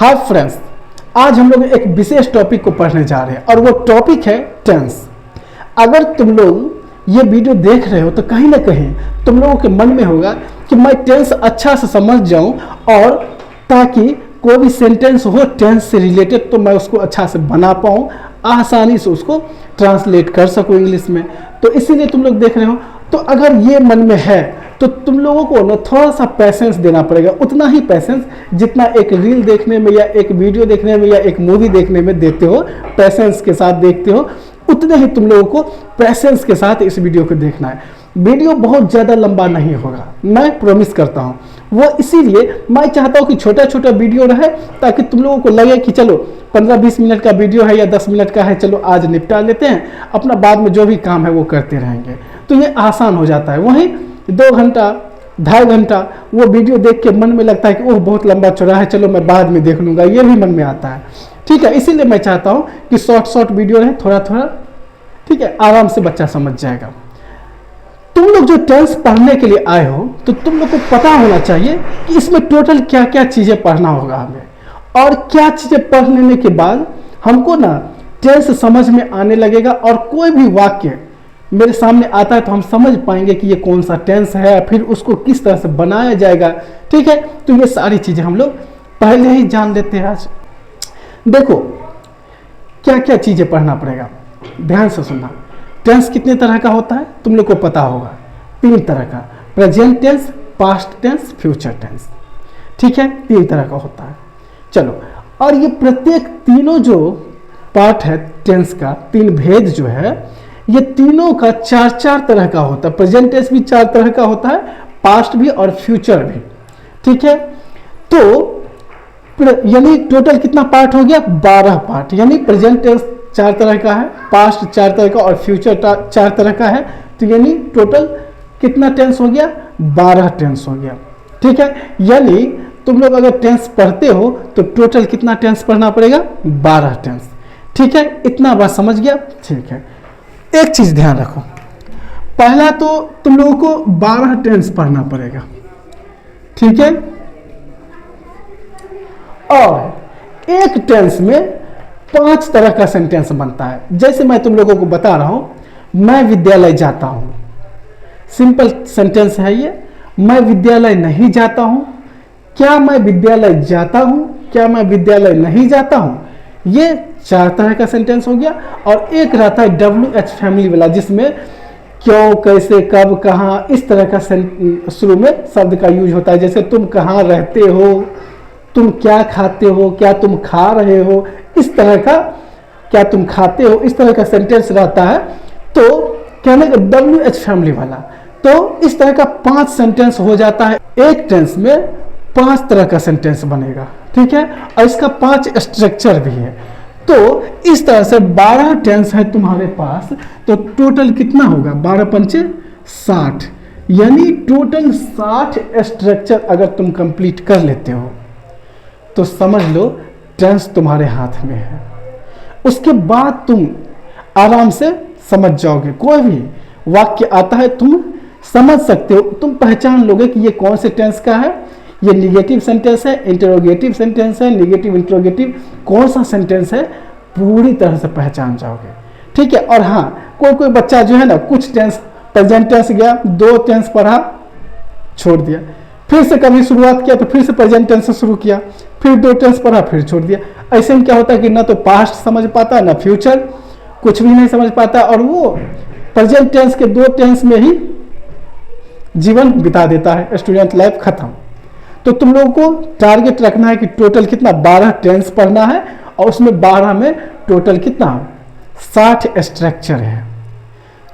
Hi friends, आज हम लोग एक विशेष टॉपिक को पढ़ने जा रहे हैं और वो टॉपिक है टेंस। अगर तुम लोग ये वीडियो देख रहे हो तो कहीं ना कहीं तुम लोगों के मन में होगा कि मैं टेंस अच्छा से समझ जाऊं और ताकि कोई भी सेंटेंस हो टेंस से रिलेटेड तो मैं उसको अच्छा से बना पाऊं, आसानी से उसको ट्रांसलेट कर सकूं इंग्लिश में। तो इसीलिए तुम लोग देख रहे हो। तो अगर ये मन में है तो तुम लोगों को ना थोड़ा सा पैसेंस देना पड़ेगा, उतना ही पैसेंस जितना एक रील देखने में या एक वीडियो देखने में या एक मूवी देखने में देते हो, पैसेंस के साथ देखते हो, उतने ही तुम लोगों को पैसेंस के साथ इस वीडियो को देखना है। वीडियो बहुत ज़्यादा लंबा नहीं होगा, मैं प्रॉमिस करता हूँ। वो इसीलिए मैं चाहता हूँ कि छोटा छोटा वीडियो रहे ताकि तुम लोगों को लगे कि चलो 15-20 मिनट का वीडियो है या 10 मिनट का है, चलो आज निपटा लेते हैं, अपना बाद में जो भी काम है वो करते रहेंगे। तो ये आसान हो जाता है। वहीं 2 घंटा 2.5 घंटा वो वीडियो देख के मन में लगता है कि ओह बहुत लंबा चौड़ा है, चलो मैं बाद में देख लूँगा, ये भी मन में आता है। ठीक है, इसीलिए मैं चाहता हूँ कि शॉर्ट वीडियो रहे, थोड़ा थोड़ा, ठीक है, आराम से बच्चा समझ जाएगा। तुम लोग जो टेंस पढ़ने के लिए आए हो तो तुम लोग को पता होना चाहिए कि इसमें टोटल क्या क्या चीज़ें पढ़ना होगा हमें, और क्या चीज़ें पढ़ लेने के बाद हमको ना टेंस समझ में आने लगेगा और कोई भी वाक्य मेरे सामने आता है तो हम समझ पाएंगे कि ये कौन सा टेंस है, फिर उसको किस तरह से बनाया जाएगा। ठीक है, तो ये सारी चीज़ें हम लोग पहले ही जान लेते हैं। आज देखो क्या क्या चीज़ें पढ़ना पड़ेगा, ध्यान से सुनना। टेंस कितने तरह का होता है तुम लोग को पता होगा, 3 तरह का, present tense, past tense, future tense. ठीक है, 3 तरह का होता है। चलो, और ये प्रत्येक तीनों जो पार्ट है टेंस का, 3 भेद जो है, ये तीनों का 4 तरह का होता है। प्रेजेंट टेंस भी 4 तरह का होता है, पास्ट भी और फ्यूचर भी। ठीक है, तो यानी टोटल कितना पार्ट हो गया? 12 पार्ट। यानी प्रेजेंट टेंस 4 तरह का है, पास्ट 4 तरह का और फ्यूचर 4 तरह का है। तो यानी टोटल कितना टेंस हो गया? 12 टेंस हो गया। ठीक है, यानी तुम लोग अगर टेंस पढ़ते हो तो टोटल कितना टेंस पढ़ना पड़ेगा? 12 टेंस। ठीक है, इतना बात समझ गया? ठीक है, एक चीज ध्यान रखो, पहला तो तुम लोगों को 12 टेंस पढ़ना पड़ेगा। ठीक है, और एक टेंस में 5 तरह का सेंटेंस बनता है। जैसे मैं तुम लोगों को बता रहा हूं, मैं विद्यालय जाता हूं, सिंपल सेंटेंस है ये। मैं विद्यालय नहीं जाता हूं, क्या मैं विद्यालय जाता हूं, क्या मैं विद्यालय नहीं जाता हूं, ये 4 तरह का सेंटेंस हो गया। और एक रहता है WH फैमिली वाला, जिसमें क्यों, कैसे, कब, कहाँ, इस तरह का शुरू में शब्द का यूज होता है। जैसे तुम कहाँ रहते हो, तुम क्या खाते हो, क्या तुम खा रहे हो, इस तरह का, क्या तुम खाते हो, इस तरह का सेंटेंस रहता है। तो कहने का WH फैमिली वाला, तो इस तरह का 5 सेंटेंस हो जाता है। एक टेंस में 5 तरह का सेंटेंस बनेगा। ठीक है, और इसका 5 स्ट्रक्चर भी है। तो इस तरह से 12 टेंस है तुम्हारे पास। तो टोटल कितना होगा? 12 पंचे 60, यानी टोटल 60 स्ट्रक्चर अगर तुम कंप्लीट कर लेते हो तो समझ लो टेंस तुम्हारे हाथ में है। उसके बाद तुम आराम से समझ जाओगे। कोई भी वाक्य आता है तुम समझ सकते हो, तुम पहचान लोगे कि ये कौन से टेंस का है, ये निगेटिव सेंटेंस है, इंटरोगेटिव सेंटेंस है, निगेटिव इंटरोगेटिव, कौन सा सेंटेंस है, पूरी तरह से पहचान जाओगे। ठीक है, और हाँ, कोई बच्चा जो है ना, कुछ टेंस प्रेजेंट टेंस गया, 2 टेंस पढ़ा, छोड़ दिया, फिर से कभी शुरुआत किया तो फिर से प्रेजेंट टेंस से शुरू किया, फिर 2 टेंस पढ़ा, फिर छोड़ दिया। ऐसे में क्या होता है कि ना तो पास्ट समझ पाता, ना फ्यूचर, कुछ भी नहीं समझ पाता, और वो प्रेजेंट टेंस के 2 टेंस में ही जीवन बिता देता है, स्टूडेंट लाइफ खत्म। तो तुम लोगों को टारगेट रखना है कि टोटल कितना? 12 टेंस पढ़ना है, और उसमें 12 में टोटल कितना? 60 स्ट्रक्चर है।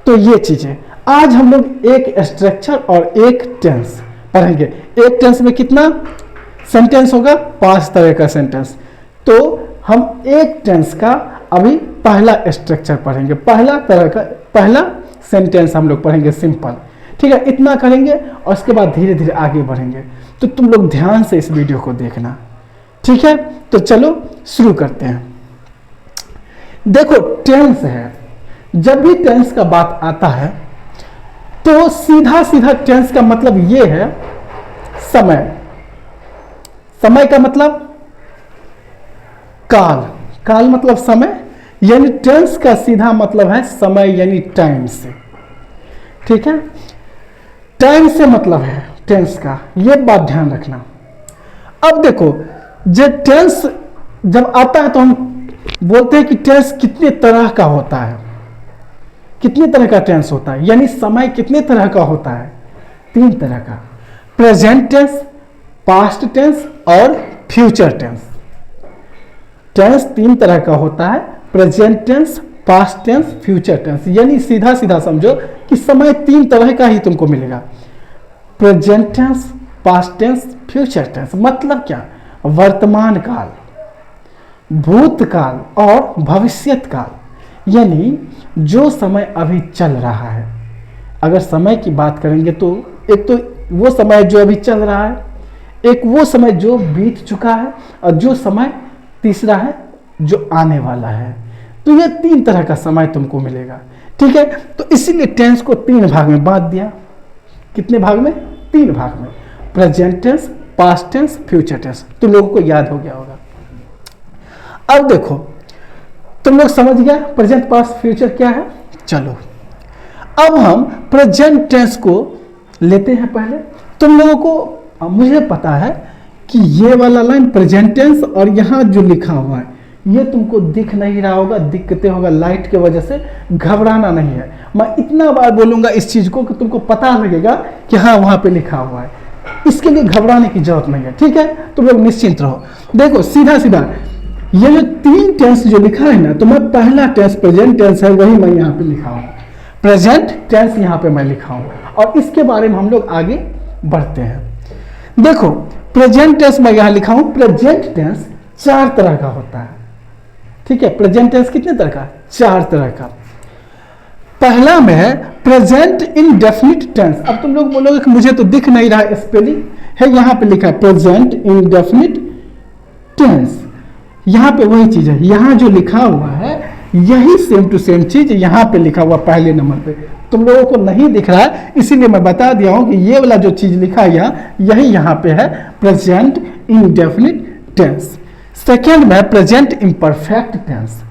तो ये चीजें आज हम लोग एक स्ट्रक्चर और एक टेंस पढ़ेंगे। एक टेंस में कितना सेंटेंस होगा? 5 तरह का सेंटेंस। तो हम एक टेंस का अभी पहला स्ट्रक्चर पढ़ेंगे, पहला सेंटेंस हम लोग पढ़ेंगे, सिंपल। ठीक है, इतना करेंगे और उसके बाद धीरे धीरे आगे बढ़ेंगे। तो तुम लोग ध्यान से इस वीडियो को देखना। ठीक है, तो चलो शुरू करते हैं। देखो टेंस है, जब भी टेंस का बात आता है तो सीधा सीधा टेंस का मतलब ये है समय। समय का मतलब काल, काल मतलब समय, यानी टेंस का सीधा मतलब है समय यानी टाइम से। ठीक है, टाइम से मतलब है टेंस का, ये बात ध्यान रखना। अब देखो, जब टेंस जब आता है तो हम बोलते हैं कि टेंस कितने तरह का होता है। कितने तरह का टेंस होता है, यानी समय कितने तरह का होता है? 3 तरह का, प्रेजेंट टेंस, पास्ट टेंस और फ्यूचर टेंस। टेंस 3 तरह का होता है, present tense, past tense, future tense. यानी सीधा सीधा समझो कि समय 3 तरह का ही तुमको मिलेगा, present tense, past tense, future tense. मतलब क्या? वर्तमान काल, भूतकाल और भविष्यत काल, यानी जो समय अभी चल रहा है। अगर समय की बात करेंगे तो एक तो वो समय जो अभी चल रहा है, एक वो समय जो बीत चुका है, और जो समय तीसरा है जो आने वाला है। तो ये 3 तरह का समय तुमको मिलेगा। ठीक है, तो इसीलिए टेंस को 3 भाग में बांट दिया। कितने भाग में? 3 भाग में, present tense, past tense, future tense. तुम लोगों को याद हो गया होगा। अब देखो, तुम लोग समझ गया प्रेजेंट, पास्ट, फ्यूचर क्या है। चलो अब हम प्रेजेंट टेंस को लेते हैं। पहले तुम लोगों को, मुझे पता है कि ये वाला लाइन प्रेजेंट टेंस और यहाँ जो लिखा हुआ है ये तुमको दिख नहीं रहा होगा, दिक्कतें होगा लाइट की वजह से। घबराना नहीं है, मैं इतना बार बोलूंगा इस चीज को कि तुमको पता लगेगा कि हाँ वहां पे लिखा हुआ है। इसके लिए घबराने की जरूरत नहीं है। ठीक है, तुम लोग निश्चिंत रहो। देखो सीधा सीधा ये जो 3 टेंस जो लिखा है ना, तो मैं पहला टेंस प्रेजेंट टेंस है वही मैं यहाँ पे लिखा हूँ, प्रेजेंट टेंस यहाँ पे मैं लिखा हूँ, और इसके बारे में हम लोग आगे बढ़ते हैं। देखो प्रेजेंट टेंस मैं यहाँ लिखा हूँ। प्रेजेंट टेंस 4 तरह का होता है। ठीक है, प्रेजेंट टेंस कितने तरह का? 4 तरह का। पहला में है प्रेजेंट इंडेफिनिट टेंस। अब तुम लोग बोलोगे कि मुझे तो दिख नहीं रहा, स्पेलिंग है यहाँ पे लिखा है प्रेजेंट इंडेफिनिट टेंस। यहाँ पे वही चीज है, यहाँ जो लिखा हुआ है यही सेम टू सेम चीज यहाँ पे लिखा हुआ पहले नंबर पे। तुम लोगों को नहीं दिख रहा है, इसीलिए मैं बता दिया हूँ कि ये वाला जो चीज लिखा है यहाँ, यही यहाँ पे है प्रेजेंट इंडेफिनिट टेंस। सेकेंड में है प्रेजेंट इम्परफेक्ट टेंस,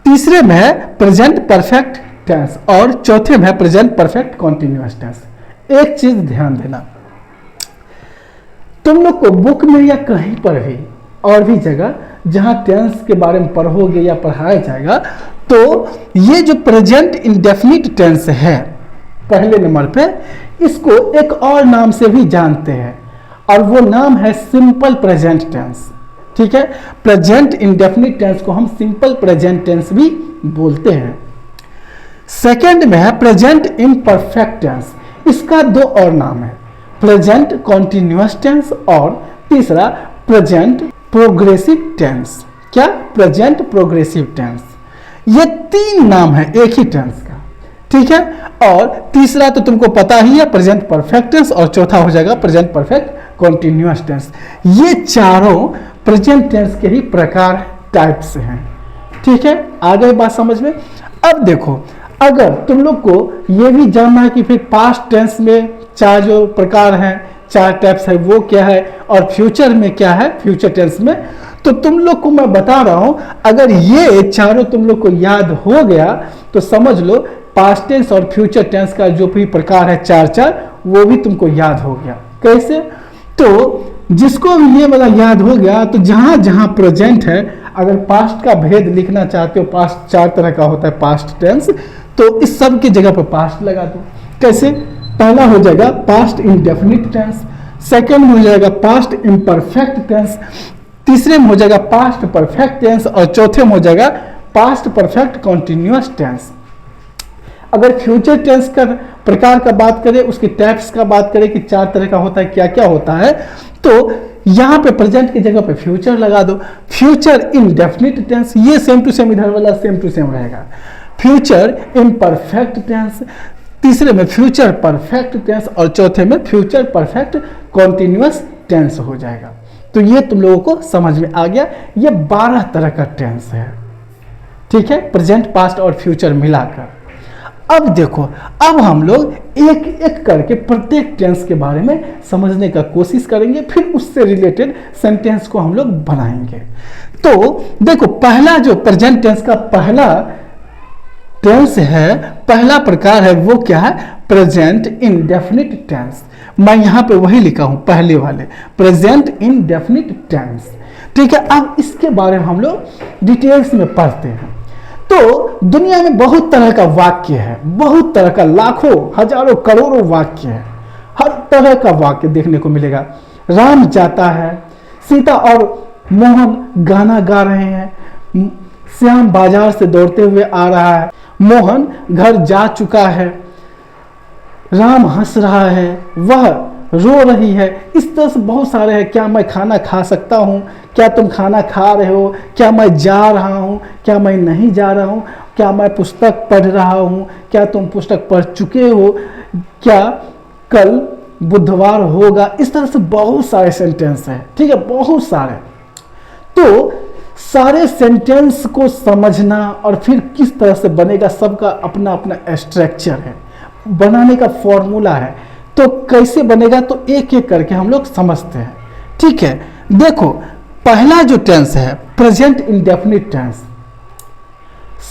तीसरे में है प्रेजेंट परफेक्ट टेंस, और चौथे में है प्रेजेंट परफेक्ट कॉन्टिन्यूअस टेंस। एक चीज ध्यान देना, तुम लोग को बुक में या कहीं पर भी और भी जगह जहां टेंस के बारे में पढ़ोगे या पढ़ाया जाएगा, तो ये जो प्रेजेंट इंडेफिनिट टेंस है पहले नंबर पे, इसको एक और नाम से भी जानते हैं, और वो नाम है सिंपल प्रेजेंट टेंस। ठीक है, प्रेजेंट इंडेफिनिट टेंस को हम सिंपल प्रेजेंट टेंस भी बोलते हैं। सेकेंड में है प्रेजेंट इम्परफेक्ट टेंस, इसका 2 और नाम है, प्रेजेंट कॉन्टिन्यूअस टेंस और तीसरा प्रेजेंट प्रोग्रेसिव टेंस। क्या? Present progressive tense. ये 3 नाम है एक ही टेंस का। ठीक है, और तीसरा तो तुमको पता ही है प्रेजेंट परफेक्ट टेंस, और चौथा हो जाएगा प्रेजेंट परफेक्ट कॉन्टिन्यूअस टेंस। ये चारों प्रेजेंट टेंस के ही प्रकार टाइप्स हैं। ठीक है, आ गई बात समझ में। अब देखो, अगर तुम लोग को ये भी जानना है कि फिर पास्ट टेंस में 4 जो प्रकार हैं, 4 टाइप्स है, वो क्या है, और फ्यूचर में क्या है, फ्यूचर टेंस में, तो तुम लोग को मैं बता रहा हूं, अगर ये चारों तुम लोग को याद हो गया तो समझ लो पास्ट टेंस और फ्यूचर टेंस का जो भी प्रकार है 4 वो भी तुमको याद हो गया। कैसे? तो जिसको भी ये वाला याद हो गया, तो जहां जहां प्रेजेंट है, अगर पास्ट का भेद लिखना चाहते हो, पास्ट 4 तरह का होता है पास्ट टेंस, तो इस सब की जगह पर पास्ट लगा दो। कैसे? पहला हो जाएगा पास्ट इंडेफिनिट टेंस, सेकेंड में हो जाएगा पास्ट इम्परफेक्ट टेंस, तीसरे में हो जाएगा पास्ट परफेक्ट टेंस, और चौथे में हो जाएगा पास्ट परफेक्ट कॉन्टिन्यूअस टेंस। अगर फ्यूचर टेंस का प्रकार का बात करें, उसके टाइप्स का बात करें कि 4 तरह का होता है, क्या क्या होता है, तो यहाँ पे प्रेजेंट की जगह पे फ्यूचर लगा दो। फ्यूचर इंडेफिनिट टेंस, ये सेम टू सेम, इधर वाला सेम टू सेम रहेगा। फ्यूचर इम्परफेक्ट टेंस, तीसरे में फ्यूचर परफेक्ट टेंस, और चौथे में फ्यूचर परफेक्ट कॉन्टिन्यूअस टेंस हो जाएगा। तो ये तुम लोगों को समझ में आ गया, ये 12 तरह का टेंस है। ठीक है, प्रेजेंट, पास्ट और फ्यूचर मिलाकर। अब देखो, अब हम लोग एक एक करके प्रत्येक टेंस के बारे में समझने का कोशिश करेंगे, फिर उससे रिलेटेड सेंटेंस को हम लोग बनाएंगे। तो देखो, पहला जो प्रेजेंट टेंस का पहला टेंस है, पहला प्रकार है, वो क्या है? Present indefinite tense. मैं यहां पे वही लिखा हूं, पहले वाले प्रेजेंट इंडेफिनिट टेंस। ठीक है, अब इसके बारे में हम लोग डिटेल्स में पढ़ते हैं। तो दुनिया में बहुत तरह का वाक्य है, बहुत तरह का, लाखों हजारों करोड़ों वाक्य है, हर तरह का वाक्य देखने को मिलेगा। राम जाता है, सीता और मोहन गाना गा रहे हैं, श्याम बाजार से दौड़ते हुए आ रहा है, मोहन घर जा चुका है, राम हंस रहा है, वह रो रही है। इस तरह से बहुत सारे हैं। क्या मैं खाना खा सकता हूँ? क्या तुम खाना खा रहे हो? क्या मैं जा रहा हूँ? क्या मैं नहीं जा रहा हूँ? क्या मैं पुस्तक पढ़ रहा हूँ? क्या तुम पुस्तक पढ़ चुके हो? क्या कल बुधवार होगा? इस तरह से बहुत सारे सेंटेंस हैं। ठीक है, बहुत सारे। तो सारे सेंटेंस को समझना और फिर किस तरह से बनेगा, सबका अपना अपना स्ट्रक्चर है, बनाने का फॉर्मूला है। तो कैसे बनेगा, तो एक एक करके हम लोग समझते हैं। ठीक है, देखो, पहला जो टेंस है प्रेजेंट इंडेफिनिट टेंस,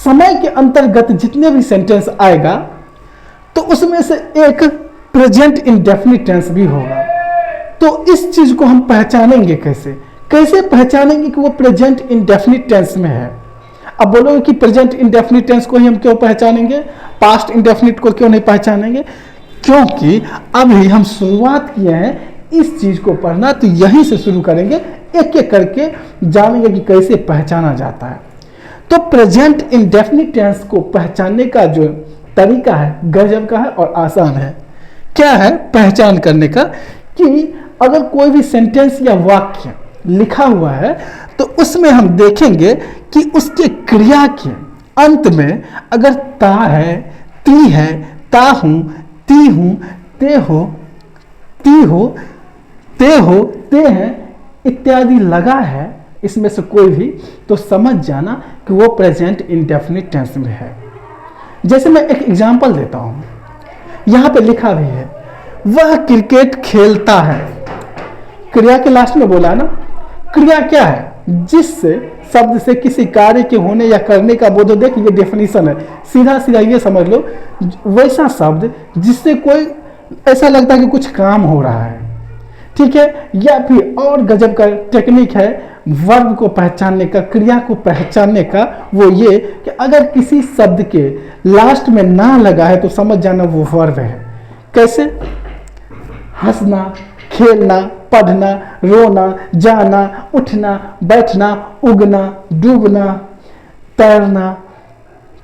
समय के अंतर्गत जितने भी सेंटेंस आएगा तो उसमें से एक प्रेजेंट इंडेफिनिट टेंस भी होगा। तो इस चीज को हम पहचानेंगे कैसे? कैसे पहचानेंगे कि वो प्रेजेंट इंडेफिनिट टेंस में है? अब बोलोगे कि प्रेजेंट इंडेफिनिट टेंस को ही हम क्यों पहचानेंगे, पास्ट इंडेफिनिट को क्यों नहीं पहचानेंगे? क्योंकि अभी हम शुरुआत किए हैं इस चीज को पढ़ना, तो यहीं से शुरू करेंगे, एक एक करके जानेंगे कि कैसे पहचाना जाता है। तो प्रेजेंट इंडेफिनिट टेंस को पहचानने का जो तरीका है गजब का है और आसान है। क्या है पहचान करने का? कि अगर कोई भी सेंटेंस या वाक्य लिखा हुआ है तो उसमें हम देखेंगे कि उसके क्रिया के अंत में अगर ता है, ती है, ता हूं, ती हूं, ते हो, ती हो, ते हो, ते हैं इत्यादि लगा है, इसमें से कोई भी, तो समझ जाना कि वो प्रेजेंट इंडेफिनिट टेंस में है। जैसे मैं एक एग्जांपल देता हूं, यहां पे लिखा भी है, वह क्रिकेट खेलता है। क्रिया के लास्ट में बोला ना, क्रिया क्या है? जिससे शब्द से किसी कार्य के होने या करने का बोध। देखिए ये डेफिनेशन है, सीधा सीधा ये समझ लो, वैसा शब्द जिससे कोई ऐसा लगता है कि कुछ काम हो रहा है। ठीक है, या फिर और गजब का टेक्निक है वर्ब को पहचानने का, क्रिया को पहचानने का, वो ये कि अगर किसी शब्द के लास्ट में ना लगा है तो समझ जाना वो वर्ब है। कैसे? हंसना, खेलना, पढ़ना, रोना, जाना, उठना, बैठना, उगना, डूबना, तैरना,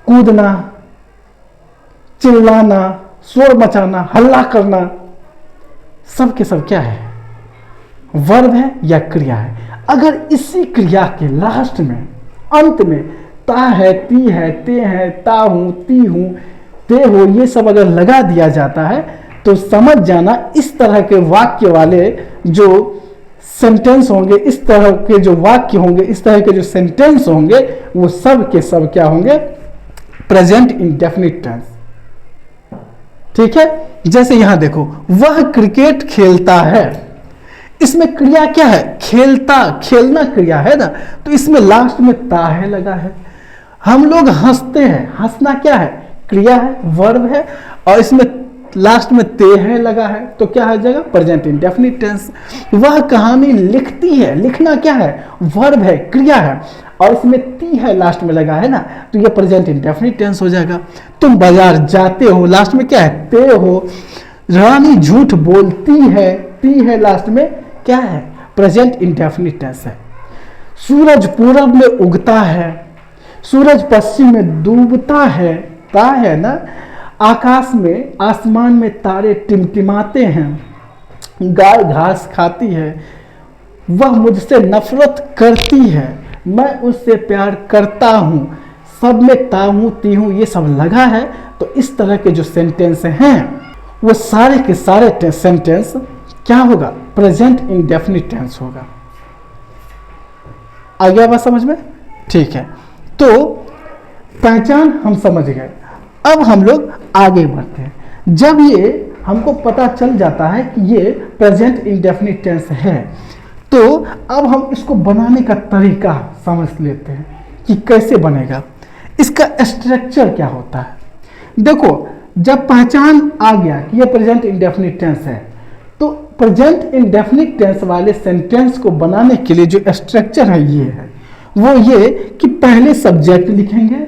कूदना, चिल्लाना, शोर मचाना, हल्ला करना, सब के सब क्या है? वर्ब है या क्रिया है। अगर इसी क्रिया के लास्ट में, अंत में ता है, ती है, ते है, ता हूं, ती हूं, ते हो, ये सब अगर लगा दिया जाता है तो समझ जाना इस तरह के वाक्य वाले जो सेंटेंस होंगे, इस तरह के जो वाक्य होंगे, इस तरह के जो सेंटेंस होंगे, वो सब के सब क्या होंगे? Present indefinite tense. ठीक है, जैसे यहां देखो, वह क्रिकेट खेलता है, इसमें क्रिया क्या है? खेलता, खेलना क्रिया है ना, तो इसमें लास्ट में ता है लगा है। हम लोग हंसते हैं, हंसना क्या है? क्रिया है, वर्ब है, और इसमें लास्ट में ते है लगा है, तो क्या आ जाएगा? Present indefinite tense. वह कहानी लिखती है, लिखना क्या है? वर्ब है, क्रिया है, और इसमें ती है लास्ट में लगा है ना, तो ये प्रेजेंट इंडेफिनिट टेंस हो जाएगा। तुम बाजार जाते हो, लास्ट में क्या है? ते हो। रानी झूठ बोलती है, ती है लास्ट में, क्या है? प्रेजेंट इंडेफिनिट टेंस है। सूरज पूरब में उगता है, सूरज पश्चिम में डूबता है, ता है ना। आकाश में, आसमान में तारे टिमटिमाते हैं, गाय घास खाती है, वह मुझसे नफरत करती है, मैं उससे प्यार करता हूं, सब में ता हूं, ती हूं, ये सब लगा है। तो इस तरह के जो सेंटेंस हैं वो सारे के सारे सेंटेंस क्या होगा? प्रेजेंट इंडेफिनिट टेंस होगा। आ गया बात समझ में? ठीक है, तो पहचान हम समझ गए। अब हम लोग आगे बढ़ते हैं। जब ये हमको पता चल जाता है कि ये प्रेजेंट इंडेफिनिट टेंस है, तो अब हम इसको बनाने का तरीका समझ लेते हैं कि कैसे बनेगा, इसका स्ट्रक्चर क्या होता है। देखो, जब पहचान आ गया कि ये प्रेजेंट इंडेफिनिट टेंस है, तो प्रेजेंट इंडेफिनिट टेंस वाले सेंटेंस को बनाने के लिए जो स्ट्रक्चर है ये है, वो ये कि पहले सब्जेक्ट लिखेंगे,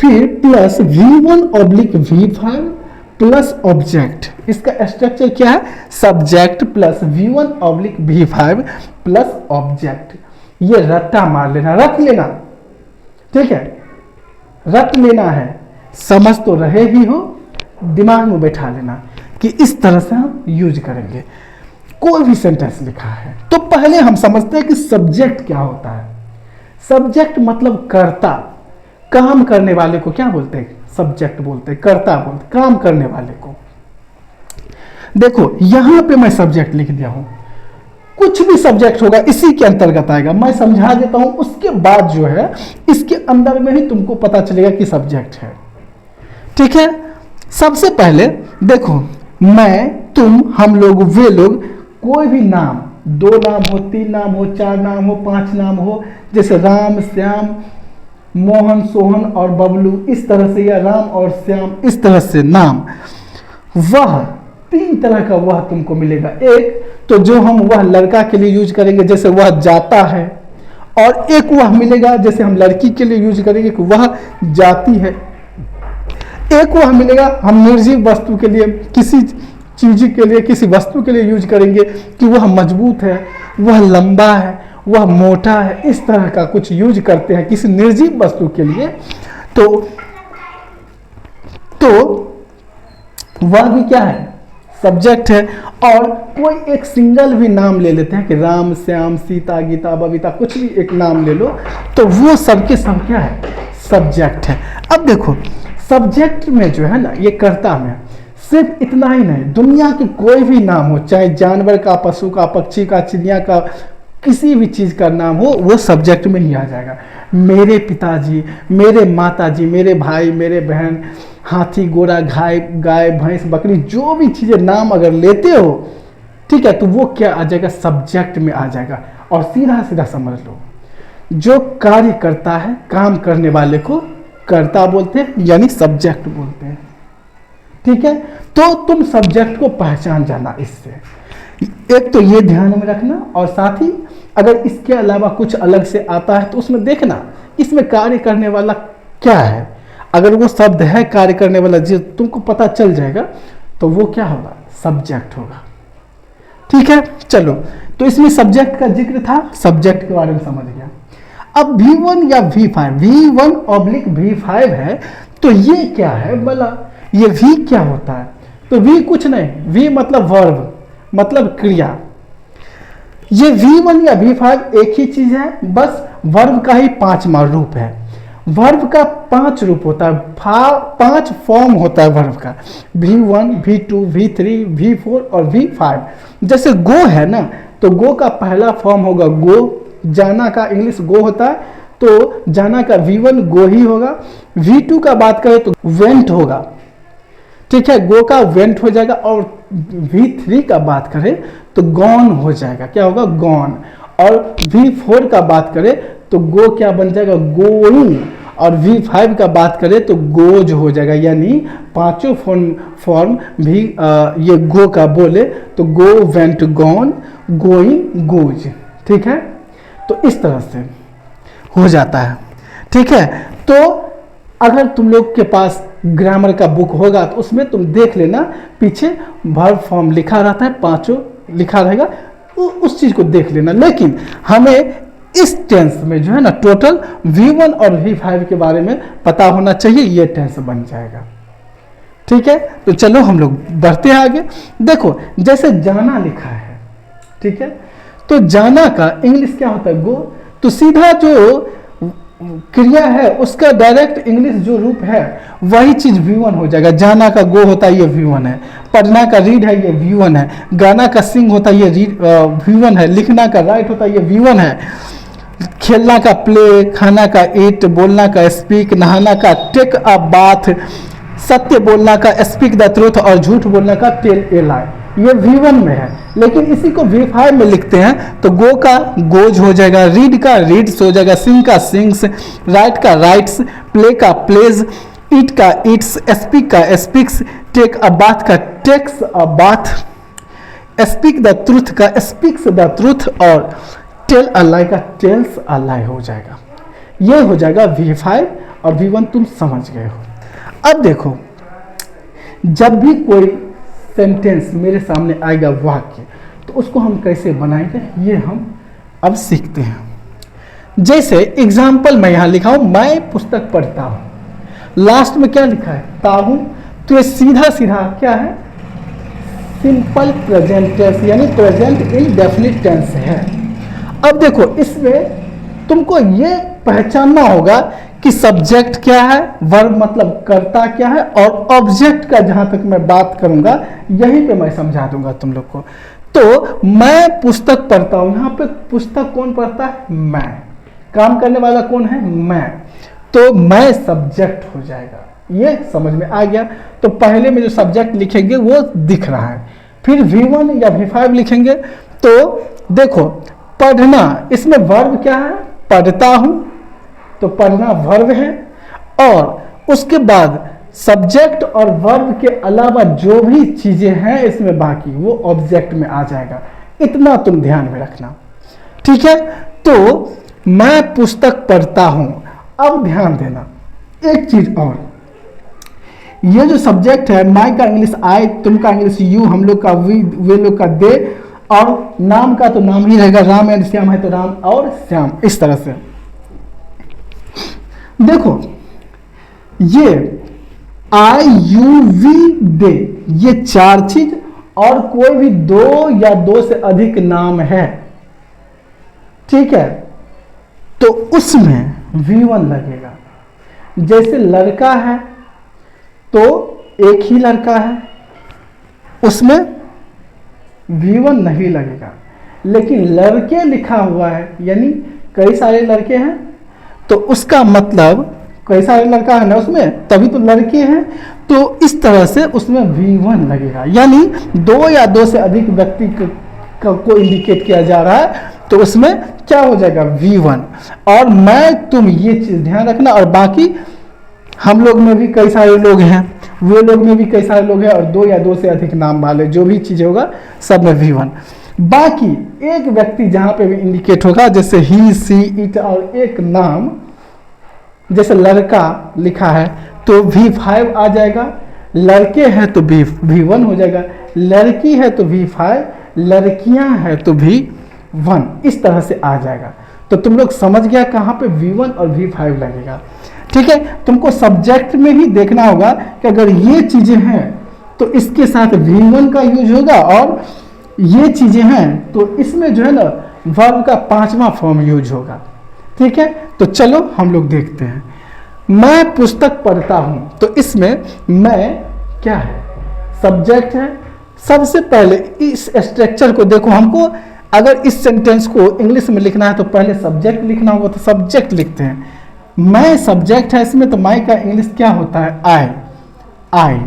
फिर प्लस V1/V5 प्लस ऑब्जेक्ट। इसका स्ट्रक्चर क्या है, subject plus V1/V5 plus object. ये रट्टा मार लेना, रट लेना, ठीक है, रट लेना है, समझ तो रहे ही हो, दिमाग में बैठा लेना कि इस तरह से हम यूज करेंगे। कोई भी सेंटेंस लिखा है तो पहले हम समझते हैं कि सब्जेक्ट क्या होता है। सब्जेक्ट मतलब कर्ता, काम करने वाले को क्या बोलते हैं, सब्जेक्ट बोलते हैं, कर्ता बोलते, काम करने वाले को। देखो यहां पे मैं सब्जेक्ट लिख दिया हूं, कुछ भी सब्जेक्ट होगा इसी के अंतर्गत आएगा। मैं समझा देता हूं, उसके बाद जो है इसके अंदर में ही तुमको पता चलेगा कि सब्जेक्ट है, ठीक है। सबसे पहले देखो, मैं, तुम, हम लोग, वे लोग, कोई भी नाम, 2 नाम हो, 3 नाम हो, 4 नाम हो, 5 नाम हो, जैसे राम, श्याम, मोहन, सोहन और बबलू, इस तरह से, या राम और श्याम, इस तरह से नाम। वह, 3 तरह का वह तुमको मिलेगा। एक तो जो हम वह लड़का के लिए यूज करेंगे, जैसे वह जाता है, और एक वह मिलेगा जैसे हम लड़की के लिए यूज करेंगे कि वह जाती है। एक वह मिलेगा हम निर्जीव वस्तु के लिए, किसी चीज के लिए, किसी वस्तु के लिए यूज करेंगे कि वह मजबूत है, वह लंबा है, वह मोटा है, इस तरह का कुछ यूज करते हैं किसी निर्जीव वस्तु के लिए। तो वह भी क्या है, सब्जेक्ट है। और कोई एक सिंगल भी नाम ले लेते हैं कि राम, श्याम, सीता, गीता, बबीता, कुछ भी एक नाम ले लो, तो वो सबके सब क्या है, सब्जेक्ट है। अब देखो सब्जेक्ट में जो है ना, ये कर्ता में सिर्फ इतना ही नहीं, दुनिया के कोई भी नाम हो, चाहे जानवर का, पशु का, पक्षी का, चिड़िया का, किसी भी चीज का नाम हो, वो सब्जेक्ट में ही आ जाएगा। मेरे पिताजी, मेरे माताजी, मेरे भाई, मेरे बहन, हाथी, घोड़ा, गाय, भैंस, बकरी, जो भी चीजें नाम अगर लेते हो, ठीक है, तो वो क्या आ जाएगा, सब्जेक्ट में आ जाएगा। और सीधा सीधा समझ लो, जो कार्य करता है, काम करने वाले को कर्ता बोलते हैं, यानी सब्जेक्ट बोलते हैं, ठीक है। तो तुम सब्जेक्ट को पहचान जाना इससे, एक तो ये ध्यान में रखना, और साथ ही अगर इसके अलावा कुछ अलग से आता है तो उसमें देखना इसमें कार्य करने वाला क्या है। अगर वो शब्द है कार्य करने वाला, जो तुमको पता चल जाएगा, तो वो क्या होगा, सब्जेक्ट होगा, ठीक है। चलो, तो इसमें सब्जेक्ट का जिक्र था, सब्जेक्ट के बारे में समझ गया। अब V1 या V5, V1/V5 है, तो ये क्या है बोला, ये V क्या होता है, तो V कुछ नहीं, V मतलब वर्ब, मतलब क्रिया। ये V1 या V5 एक ही चीज है, बस वर्ब का ही 5वां रूप है। वर्ब का 5 रूप होता है, 5 फॉर्म होता है वर्ब का, V1, V2, V3, V4 और V5। जैसे गो है ना, तो गो का पहला फॉर्म होगा गो, जाना का इंग्लिश गो होता है, तो जाना का V1 गो ही होगा। V2 का बात करें तो वेंट होगा, ठीक है, गो का वेंट हो जाएगा। और V3 का बात करें तो गॉन हो जाएगा, क्या होगा, गॉन। और V4 का बात करें तो गो क्या बन जाएगा, गोइंग। और V5 का बात करें तो गोज हो जाएगा, यानी 5 फॉर्म भी ये गो का बोले तो गो, वेंट, गॉन, गोइंग, गोज, ठीक है। तो इस तरह से हो जाता है, ठीक है। तो अगर तुम लोग के पास ग्रामर का बुक होगा तो उसमें तुम देख लेना, पीछे वर्ब फॉर्म लिखा रहता है, 5 लिखा रहेगा, उस चीज को देख लेना। लेकिन हमें इस टेंस में जो है ना, टोटल V1 और V5 के बारे में पता होना चाहिए, ये टेंस बन जाएगा, ठीक है। तो चलो हम लोग बढ़ते हैं आगे। देखो जैसे जाना लिखा है, ठीक है, तो जाना का इंग्लिश क्या होता है, गो। तो सीधा जो क्रिया है उसका डायरेक्ट इंग्लिश जो रूप है वही चीज V1 हो जाएगा। जाना का गो होता है, ये V1 है। पढ़ना का रीड है, ये V1 है। गाना का सिंग होता है, ये V1 है। लिखना का राइट होता है, ये V1 है। खेलना का प्ले, खाना का ईट, बोलना का स्पीक, नहाना का टेक अ बाथ, सत्य बोलना का स्पीक द ट्रूथ और झूठ बोलना का टेल ए लाई, ये V1 में है। लेकिन इसी को V5 में लिखते हैं तो गो का गोज हो जाएगा, रीड का रीड्स हो जाएगा, सिंग का सिंग्स, राइट का राइट्स, प्ले का प्लेज, ईट का ईट्स, स्पीक का स्पीक्स, टेक अ बाथ का takes a bath, speak the truth का स्पीक्स द ट्रूथ और टेल अ लाई का टेल्स अ लाई हो जाएगा। ये हो जाएगा V5 और V1 तुम समझ गए हो। अब देखो, जब भी कोई सेंटेंस मेरे सामने आएगा वाक्य, तो उसको हम कैसे बनाएंगे ये हम अब सीखते हैं। जैसे एग्जाम्पल मैं यहाँ लिखा हूँ, मैं पुस्तक पढ़ता हूँ, लास्ट में क्या लिखा है, ताहूँ, तो ये सीधा सीधा क्या है, सिंपल प्रेजेंट टेंस यानी प्रेजेंट इंडेफिनिट टेंस है। अब देखो, इसमें तुमको ये पहचानना होगा कि सब्जेक्ट क्या है, वर्ब मतलब कर्ता क्या है, और ऑब्जेक्ट का जहां तक मैं बात करूंगा यहीं पे मैं समझा दूंगा तुम लोग को। तो मैं पुस्तक पढ़ता हूं, यहां पे पुस्तक कौन पढ़ता है, मैं, काम करने वाला कौन है, मैं, तो मैं सब्जेक्ट हो जाएगा। ये समझ में आ गया। तो पहले में जो सब्जेक्ट लिखेंगे वो दिख रहा है, फिर V1 या V5 लिखेंगे तो देखो, पढ़ना, इसमें वर्ब क्या है, पढ़ता हूं, तो पढ़ना वर्ब है, और उसके बाद सब्जेक्ट और वर्ब के अलावा जो भी चीजें हैं इसमें बाकी, वो ऑब्जेक्ट में आ जाएगा। इतना तुम ध्यान में रखना, ठीक है। तो मैं पुस्तक पढ़ता हूं। अब ध्यान देना एक चीज और, ये जो सब्जेक्ट है, माई का इंग्लिश आई, तुम का इंग्लिश यू, हम लोग का वी, वे लोग का दे, और नाम का तो नाम ही रहेगा, राम एंड श्याम है तो राम और श्याम, इस तरह से। देखो, ये आई यू वी दे, ये चार चीज, और कोई भी दो या दो से अधिक नाम है, ठीक है, तो उसमें V1 लगेगा। जैसे लड़का है तो एक ही लड़का है, उसमें V1 नहीं लगेगा। लेकिन लड़के लिखा हुआ है, यानी कई सारे लड़के हैं, तो उसका मतलब कई सारे लड़का है ना उसमें, तभी तो लड़के हैं, तो इस तरह से उसमें V1 लगेगा। यानी दो या दो से अधिक व्यक्ति को इंडिकेट किया जा रहा है, तो उसमें क्या हो जाएगा, V1। और मैं तुम, ये चीज ध्यान रखना। और बाकी हम लोग में भी कई सारे लोग हैं, वे लोग में भी कई सारे लोग हैं, और दो या दो से अधिक नाम वाले जो भी चीज होगा सब में V1। बाकी एक व्यक्ति जहां पे भी इंडिकेट होगा, जैसे ही, सी, इट, और एक नाम, जैसे लड़का लिखा है तो V5 आ जाएगा, लड़के हैं तो V1 हो जाएगा, लड़की है तो V5, लड़कियां हैं तो V1, इस तरह से आ जाएगा। तो तुम लोग समझ गया कहाँ पे V1 और V5 लगेगा, ठीक है। तुमको सब्जेक्ट में ही देखना होगा कि अगर ये चीजें हैं तो इसके साथ V1 का यूज होगा, और ये चीजें हैं तो इसमें जो है ना वर्ब का 5वां फॉर्म यूज होगा, ठीक है। तो चलो हम लोग देखते हैं। मैं पुस्तक पढ़ता हूं, तो इसमें मैं क्या है, सब्जेक्ट है। सबसे पहले इस स्ट्रक्चर को देखो, हमको अगर इस सेंटेंस को इंग्लिश में लिखना है तो पहले सब्जेक्ट लिखना होगा, तो सब्जेक्ट लिखते हैं। मैं सब्जेक्ट है इसमें, तो माई का इंग्लिश क्या होता है, आई।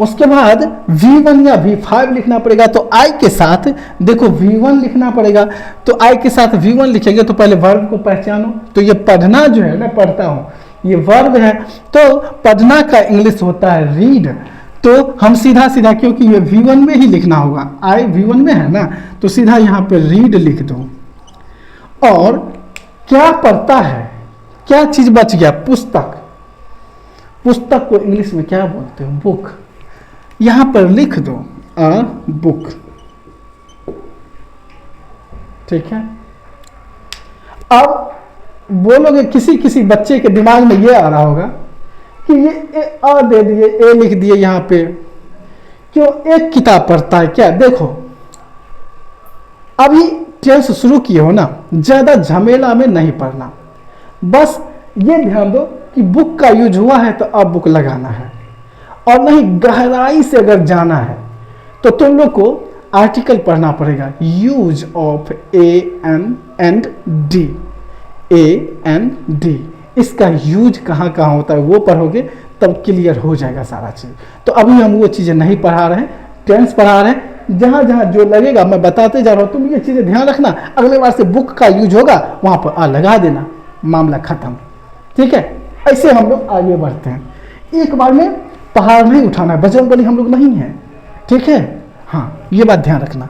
उसके बाद V1 या V5 लिखना पड़ेगा, तो आई के साथ देखो V1 लिखना पड़ेगा। तो आई के साथ V1 लिखेंगे तो पहले वर्ब को पहचानो। तो ये पढ़ना जो है, मैं पढ़ता हूं, ये वर्ब है, तो पढ़ना का इंग्लिश होता है रीड। तो हम सीधा सीधा, क्योंकि ये V1 में ही लिखना होगा, आई V1 में है ना, तो सीधा यहाँ पे रीड लिख दो। और क्या पढ़ता है, क्या चीज बच गया, पुस्तक। पुस्तक को इंग्लिश में क्या बोलते हो, बुक। यहां पर लिख दो अ बुक, ठीक है। अब बोलोगे, किसी किसी बच्चे के दिमाग में ये आ रहा होगा कि ये अ दे दिए, ए लिख दिए यहां पे, क्यों, एक किताब पढ़ता है क्या। देखो, अभी टेंस शुरू किए हो ना, ज्यादा झमेला में नहीं पढ़ना, बस ये ध्यान दो कि बुक का यूज हुआ है तो अब बुक लगाना है। और नहीं, गहराई से अगर जाना है तो तुम लोग को आर्टिकल पढ़ना पड़ेगा, use of A and D, इसका यूज कहाँ कहाँ होता है वो पढ़ोगे तब क्लियर हो जाएगा सारा चीज़। तो अभी हम वो चीज़ें नहीं पढ़ा रहे हैं, टेंस पढ़ा रहे हैं। जहाँ जहाँ जो लगेगा मैं बताते जा रहा हूँ, तुम ये चीज़ें ध्यान रखना। अगले बार से बुक का यूज होगा वहाँ पर आ लगा देना, मामला खत्म। ठीक है, ऐसे हम लोग आगे बढ़ते हैं। एक बार में पहाड़ नहीं उठाना है, बजरंगबली हम लोग नहीं हैं। ठीक है, हाँ ये बात ध्यान रखना।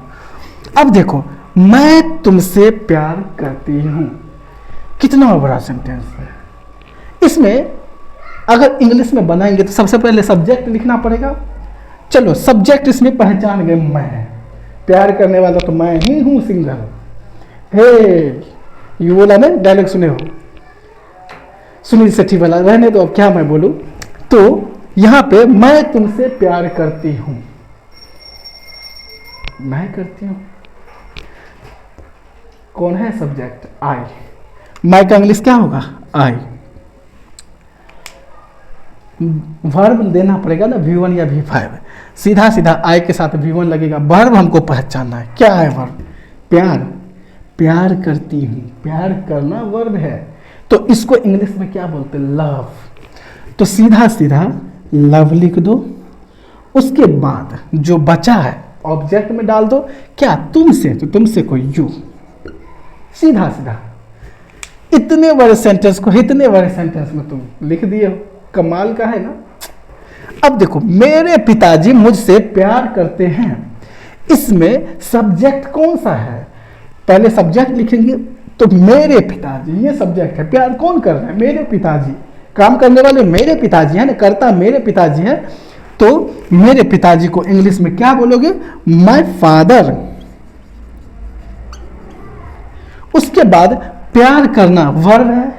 अब देखो, मैं तुमसे प्यार करती हूँ, कितना बड़ा सेंटेंस है। इसमें अगर इंग्लिश में बनाएंगे तो सबसे पहले सब्जेक्ट लिखना पड़ेगा। चलो सब्जेक्ट इसमें पहचान गए, मैं प्यार करने वाला तो मैं ही हूँ सिंगल। हे ये बोला ना, डायलॉग सुने हो सुनील शेट्टी वाला, रहने दो अब क्या मैं बोलूं। तो यहां पे मैं तुमसे प्यार करती हूं, मैं करती हूं, कौन है सब्जेक्ट? आई। मैं का इंग्लिश क्या होगा? आई। वर्ब देना पड़ेगा ना, V1 या V5। सीधा सीधा आई के साथ V1 लगेगा। वर्ब हमको पहचानना है, क्या है वर्ब? प्यार, प्यार करती हूँ, प्यार करना वर्ब है। तो इसको इंग्लिश में क्या बोलते हैं? लव। तो सीधा सीधा लव लिख दो, उसके बाद जो बचा है ऑब्जेक्ट में डाल दो। क्या? तुमसे, तो तुमसे को यू, सीधा सीधा। इतने बड़े सेंटेंस को इतने बड़े सेंटेंस में तुम लिख दिए हो, कमाल का है ना। अब देखो, मेरे पिताजी मुझसे प्यार करते हैं, इसमें सब्जेक्ट कौन सा है? पहले सब्जेक्ट लिखेंगे तो मेरे पिताजी, ये सब्जेक्ट है। प्यार कौन कर रहा है? मेरे पिताजी। काम करने वाले मेरे पिताजी है ना, करता मेरे पिताजी है। तो मेरे पिताजी को इंग्लिश में क्या बोलोगे? My father. उसके बाद प्यार करना वर्ब है,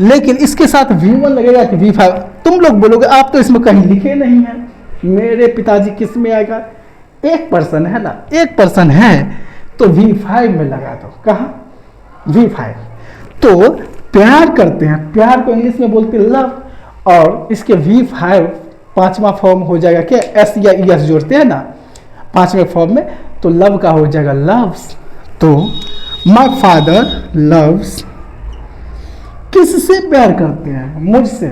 लेकिन इसके साथ V1 लगेगा कि V5? तुम लोग बोलोगे आप तो इसमें कहीं लिखे नहीं है। मेरे पिताजी किस में आएगा? एक पर्सन है ना, एक पर्सन है तो V5 में लगा दो। कहाँ? V5। तो प्यार करते हैं, प्यार को इंग्लिश में बोलते हैं लव, और इसके V5 पांचवा फॉर्म हो जाएगा क्या? S या ES जोड़ते हैं ना पांचवें फॉर्म में, तो लव का हो जाएगा लव्स। तो माय फादर लव्स, किससे प्यार करते हैं? मुझसे,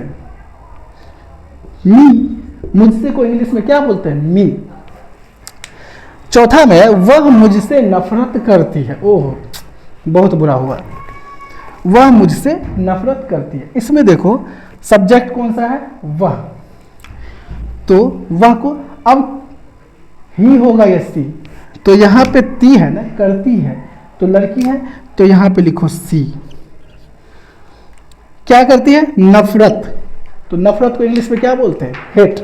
मी। मुझसे को इंग्लिश में क्या बोलते हैं? मी। चौथा में वह मुझसे नफरत करती है। ओह बहुत बुरा हुआ, वह मुझसे नफरत करती है। इसमें देखो सब्जेक्ट कौन सा है? वह। तो वह को अब ही होगा या सी, तो यहाँ पे ती है ना, करती है तो लड़की है, तो यहाँ पे लिखो सी। क्या करती है? नफरत। तो नफरत को इंग्लिश में क्या बोलते हैं? हेट।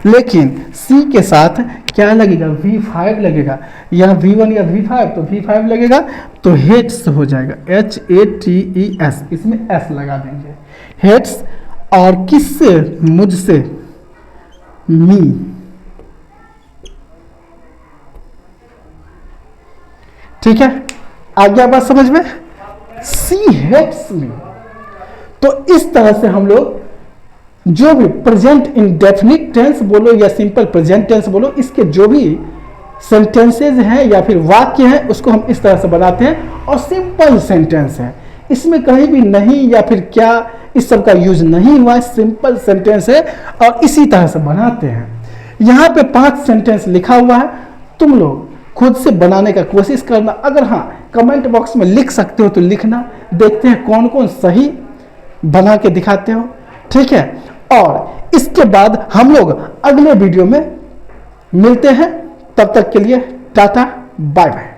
लेकिन सी के साथ क्या लगेगा? V5 लगेगा। यहाँ V1 या V5, तो V5 लगेगा तो हेट्स हो जाएगा, HATES। इसमें S लगा देंगे, हेट्स। और किससे? मुझसे, मी। ठीक है, आ गया बात समझ में? सी हेट्स मी। तो इस तरह से हम लोग जो भी प्रेजेंट इंडेफिनिट टेंस बोलो या सिंपल प्रेजेंट टेंस बोलो, इसके जो भी सेंटेंसेज हैं या फिर वाक्य हैं उसको हम इस तरह से बनाते हैं। और सिंपल सेंटेंस है, इसमें कहीं भी नहीं या फिर क्या इस सब का यूज नहीं हुआ है, सिंपल सेंटेंस है और इसी तरह से बनाते हैं। यहाँ पे 5 सेंटेंस लिखा हुआ है, तुम लोग खुद से बनाने का कोशिश करना। अगर हाँ कमेंट बॉक्स में लिख सकते हो तो लिखना, देखते हैं कौन कौन सही बना के दिखाते हो। ठीक है, और इसके बाद हम लोग अगले वीडियो में मिलते हैं। तब तक के लिए टाटा, बाय बाय।